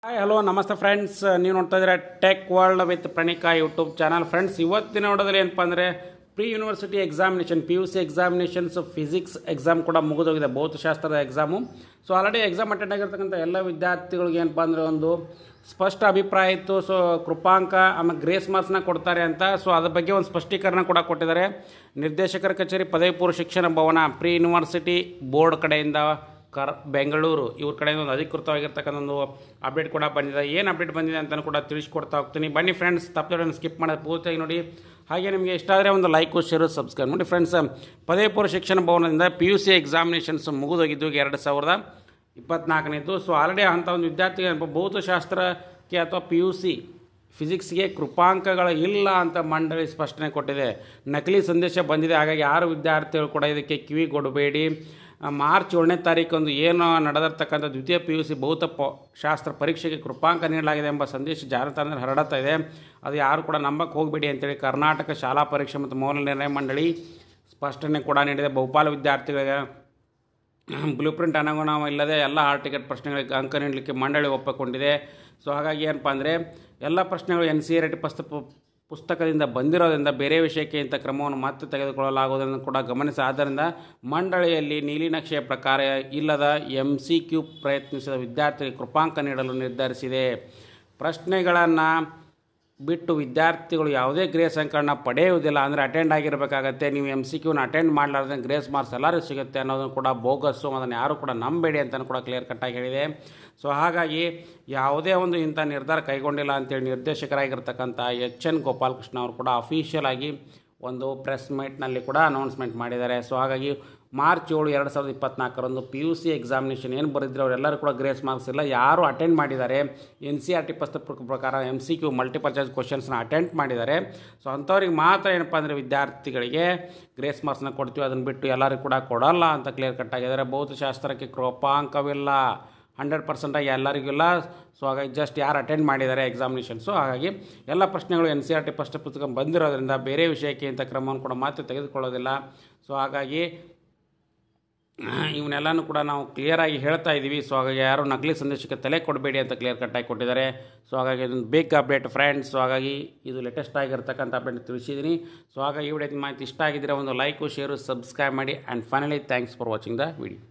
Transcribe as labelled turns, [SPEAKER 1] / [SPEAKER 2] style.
[SPEAKER 1] Hi hello ನಮಸ್ತೆ friends, ನೀವು ನೋಡ್ತಾ ಇದ್ದೀರಾ tech world with Pranika YouTube channel. Friends, ಇವತ್ತಿನ ನೋಡೋದ್ರಲ್ಲಿ ಏನಪ್ಪ ಅಂದರೆ pre university examination PUC examinations physics exam ಕೂಡ ಮುಗಿದೋಗಿದೆ, ಭೌತಶಾಸ್ತ್ರದ exam. So already exam attend ಆಗಿರ್ತಕ್ಕಂಥ ಎಲ್ಲ ವಿದ್ಯಾರ್ಥಿಗಳಿಗೆ ಏನಪ್ಪ ಅಂದರೆ ಒಂದು ಸ್ಪಷ್ಟ ಅಭಿಪ್ರಾಯ ಇತ್ತು. ಸೊ ಕೃಪಾಂಕ ಆಮೇಲೆ ಗ್ರೇಸ್ ಮಾರ್ಕ್ಸ್ನ ಕೊಡ್ತಾರೆ ಅಂತ. ಸೊ ಅದ್ರ ಬಗ್ಗೆ ಒಂದು ಸ್ಪಷ್ಟೀಕರಣ ಕೂಡ ಕೊಟ್ಟಿದ್ದಾರೆ. ನಿರ್ದೇಶಕರ ಕಚೇರಿ ಪದವಿ ಪೂರ್ವ ಶಿಕ್ಷಣ ಭವನ ಪ್ರೀ ಯೂನಿವರ್ಸಿಟಿ ಬೋರ್ಡ್ ಕಡೆಯಿಂದ ಬೆಂಗಳೂರು ಇವ್ರ ಕಡೆಯಿಂದ ಒಂದು ಅಧಿಕೃತವಾಗಿರ್ತಕ್ಕಂಥ ಒಂದು ಅಪ್ಡೇಟ್ ಕೂಡ ಬಂದಿದೆ. ಏನು ಅಪ್ಡೇಟ್ ಬಂದಿದೆ ಅಂತಲೂ ಕೂಡ ತಿಳಿಸ್ಕೊಡ್ತಾ ಹೋಗ್ತೀನಿ. ಬನ್ನಿ ಫ್ರೆಂಡ್ಸ್, ತಪ್ಪದೆ ಸ್ಕಿಪ್ ಮಾಡೋದು ಪೂರ್ತಿಯಾಗಿ ನೋಡಿ. ಹಾಗೆ ನಿಮಗೆ ಇಷ್ಟ ಆದರೆ ಒಂದು ಲೈಕು ಶೇರು ಸಬ್ಸ್ಕ್ರೈಬ್ ಮಾಡಿ. ಫ್ರೆಂಡ್ಸ್, ಪದವಿ ಪೂರ್ವ ಶಿಕ್ಷಣ ಭವನದಿಂದ PUC ಎಕ್ಸಾಮಿನೇಷನ್ಸ್ ಮುಗಿದೋಗಿದ್ದು 2024. ಸೊ ಆಲ್ರೆಡಿ ಅಂಥ ಒಂದು ವಿದ್ಯಾರ್ಥಿಗೆ ಭೌತಶಾಸ್ತ್ರಕ್ಕೆ ಅಥವಾ PUC ಫಿಸಿಕ್ಸ್ಗೆ ಕೃಪಾಂಕಗಳು ಇಲ್ಲ ಅಂತ ಮಂಡಳಿ ಸ್ಪಷ್ಟನೆ ಕೊಟ್ಟಿದೆ. ನಕಲಿ ಸಂದೇಶ ಬಂದಿದೆ. ಹಾಗಾಗಿ ಯಾರು ವಿದ್ಯಾರ್ಥಿಗಳು ಕೂಡ ಇದಕ್ಕೆ ಕಿವಿಗೊಡಬೇಡಿ. ಮಾರ್ಚ್ 7ನೇ ತಾರೀಕಂದು ಏನು ನಡೆದಿರ್ತಕ್ಕಂಥ ದ್ವಿತೀಯ PUC ಶಾಸ್ತ್ರ ಪರೀಕ್ಷೆಗೆ ಕೃಪಾಂಕ ನೀಡಲಾಗಿದೆ ಎಂಬ ಸಂದೇಶ ಜಾಲತಾಣದಲ್ಲಿ ಹರಡುತ್ತಾ ಇದೆ. ಅದು ಯಾರು ಕೂಡ ನಂಬಕ್ಕೆ ಹೋಗಬೇಡಿ ಅಂತೇಳಿ ಕರ್ನಾಟಕ ಶಾಲಾ ಪರೀಕ್ಷೆ ಮತ್ತು ಮೌಲ್ಯ ನಿರ್ಣಯ ಮಂಡಳಿ ಸ್ಪಷ್ಟನೆ ಕೂಡ ನೀಡಿದೆ. ಬಹುಪಾಲು ವಿದ್ಯಾರ್ಥಿಗಳಿಗೆ ಬ್ಲೂ ಪ್ರಿಂಟ್ ಅನುಗುಣವಿಲ್ಲದೆ ಎಲ್ಲ ಹಾಲ್ ಟಿಕೆಟ್ ಪ್ರಶ್ನೆಗಳಿಗೆ ಅಂಕ ನೀಡಲಿಕ್ಕೆ ಮಂಡಳಿ ಒಪ್ಪಿಕೊಂಡಿದೆ. ಸೊ ಹಾಗಾಗಿ ಏನಪ್ಪ ಅಂದರೆ ಎಲ್ಲ ಪ್ರಶ್ನೆಗಳು NCERT ಪುಸ್ತಕದಿಂದ ಬಂದಿರೋದ್ರಿಂದ ಬೇರೆ ವಿಷಯಕ್ಕೆ ಇಂಥ ಕ್ರಮವನ್ನು ಮತ್ತೆ ತೆಗೆದುಕೊಳ್ಳಲಾಗುವುದನ್ನು ಕೂಡ ಗಮನಿಸಿ. ಆದ್ದರಿಂದ ಮಂಡಳಿಯಲ್ಲಿ ನೀಲಿನಕ್ಷೆಯ ಪ್ರಕಾರ ಇಲ್ಲದ MCQ ಪ್ರಯತ್ನಿಸಿದ ವಿದ್ಯಾರ್ಥಿಗಳಿಗೆ ಕೃಪಾಂಕ ನೀಡಲು ನಿರ್ಧರಿಸಿದೆ. ಪ್ರಶ್ನೆಗಳನ್ನು ಬಿಟ್ಟು ವಿದ್ಯಾರ್ಥಿಗಳು ಯಾವುದೇ ಗ್ರೇಸ್ ಅಂಕಗಳನ್ನ ಪಡೆಯುವುದಿಲ್ಲ. ಅಂದರೆ ಅಟೆಂಡ್ ಆಗಿರಬೇಕಾಗತ್ತೆ. ನೀವು MCQನ ಅಟೆಂಡ್ ಮಾಡಲಾರ್ದೆ ಗ್ರೇಸ್ ಮಾರ್ಕ್ಸ್ ಎಲ್ಲರೂ ಸಿಗುತ್ತೆ ಅನ್ನೋದನ್ನು ಕೂಡ ಬೋಗಸ್ಸು, ಅದನ್ನು ಯಾರು ಕೂಡ ನಂಬೇಡಿ ಅಂತಲೂ ಕೂಡ ಕ್ಲಿಯರ್ ಕಟ್ಟಾಗಿ ಹೇಳಿದೆ. ಸೊ ಹಾಗಾಗಿ ಯಾವುದೇ ಒಂದು ಇಂಥ ನಿರ್ಧಾರ ಕೈಗೊಂಡಿಲ್ಲ ಅಂತೇಳಿ ನಿರ್ದೇಶಕರಾಗಿರ್ತಕ್ಕಂಥ HN ಗೋಪಾಲಕೃಷ್ಣ ಅವರು ಕೂಡ ಅಫಿಷಿಯಲ್ ಆಗಿ ಒಂದು ಪ್ರೆಸ್ ಮೀಟ್ನಲ್ಲಿ ಕೂಡ ಅನೌನ್ಸ್ಮೆಂಟ್ ಮಾಡಿದ್ದಾರೆ. ಸೊ ಹಾಗಾಗಿ ಮಾರ್ಚ್ 7, 2024 PUC ಎಕ್ಸಾಮಿನೇಷನ್ ಏನು ಬರೆದಿದ್ರು ಅವರೆಲ್ಲರೂ ಕೂಡ ಗ್ರೇಸ್ ಮಾರ್ಕ್ಸ್ ಇಲ್ಲ. ಯಾರು ಅಟೆಂಡ್ ಮಾಡಿದ್ದಾರೆ NCERT ಪುಸ್ತಕ ಪ್ರಕಾರ MCQ ಮಲ್ಟಿಪಲ್ ಚಾಯ್ಸ್ ಕ್ವಶನ್ಸ್ನ ಅಟೆಂಡ್ ಮಾಡಿದ್ದಾರೆ. ಸೊ ಅಂಥವ್ರಿಗೆ ಮಾತ್ರ ಏನಪ್ಪ ಅಂದರೆ ವಿದ್ಯಾರ್ಥಿಗಳಿಗೆ ಗ್ರೇಸ್ ಮಾರ್ಕ್ಸ್ನ ಕೊಡ್ತೀವಿ, ಅದನ್ನು ಬಿಟ್ಟು ಎಲ್ಲರಿಗೂ ಕೂಡ ಕೊಡಲ್ಲ ಅಂತ ಕ್ಲಿಯರ್ ಕಟ್ಟಾಗಿದ್ದಾರೆ. ಭೌತಶಾಸ್ತ್ರಕ್ಕೆ ಕೃಪಾಂಕವಿಲ್ಲ, 100% ಆಗಿ ಎಲ್ಲರಿಗಿಲ್ಲ. ಸೊ ಹಾಗಾಗಿ ಜಸ್ಟ್ ಯಾರು ಅಟೆಂಡ್ ಮಾಡಿದ್ದಾರೆ ಎಕ್ಸಾಮಿನೇಷನ್ಸು, ಹಾಗಾಗಿ ಎಲ್ಲ ಪ್ರಶ್ನೆಗಳು NCERT ಪುಸ್ತಕ ಬಂದಿರೋದ್ರಿಂದ ಬೇರೆ ವಿಷಯಕ್ಕೆ ಇಂಥ ಕ್ರಮವನ್ನು ಕೂಡ ಮಾತ್ರ ತೆಗೆದುಕೊಳ್ಳೋದಿಲ್ಲ. ಸೊ ಹಾಗಾಗಿ ಇವನ್ನೆಲ್ಲನೂ ಕೂಡ ನಾವು ಕ್ಲಿಯರಾಗಿ ಹೇಳ್ತಾ ಇದ್ದೀವಿ. ಸೊ ಹಾಗಾಗಿ ಯಾರು ನಕಲಿ ಸಂದೇಶಕ್ಕೆ ತಲೆ ಕೊಡಬೇಡಿ ಅಂತ ಕ್ಲಿಯರ್ ಕಟ್ಟಾಗಿ ಕೊಟ್ಟಿದ್ದಾರೆ. ಸೊ ಹಾಗಾಗಿ ಇದೊಂದು ಬಿಗ್ ಅಪ್ಡೇಟ್ ಫ್ರೆಂಡ್ಸ್. ಸೊ ಹಾಗಾಗಿ ಇದು ಲೇಟೆಸ್ಟ್ ಆಗಿರ್ತಕ್ಕಂಥ ಅಪ್ಡೇಟ್ ತಿಳಿಸಿದ್ದೀನಿ. ಸೊ ಹಾಗಾಗಿ ಈ ವಿಡಿಯೋ ಮಾಹಿತಿ ಇಷ್ಟ ಆಗಿದ್ದರೆ ಒಂದು ಲೈಕು ಶೇರು ಸಬ್ಸ್ಕ್ರೈಬ್ ಮಾಡಿ. And finally thanks for watching the video.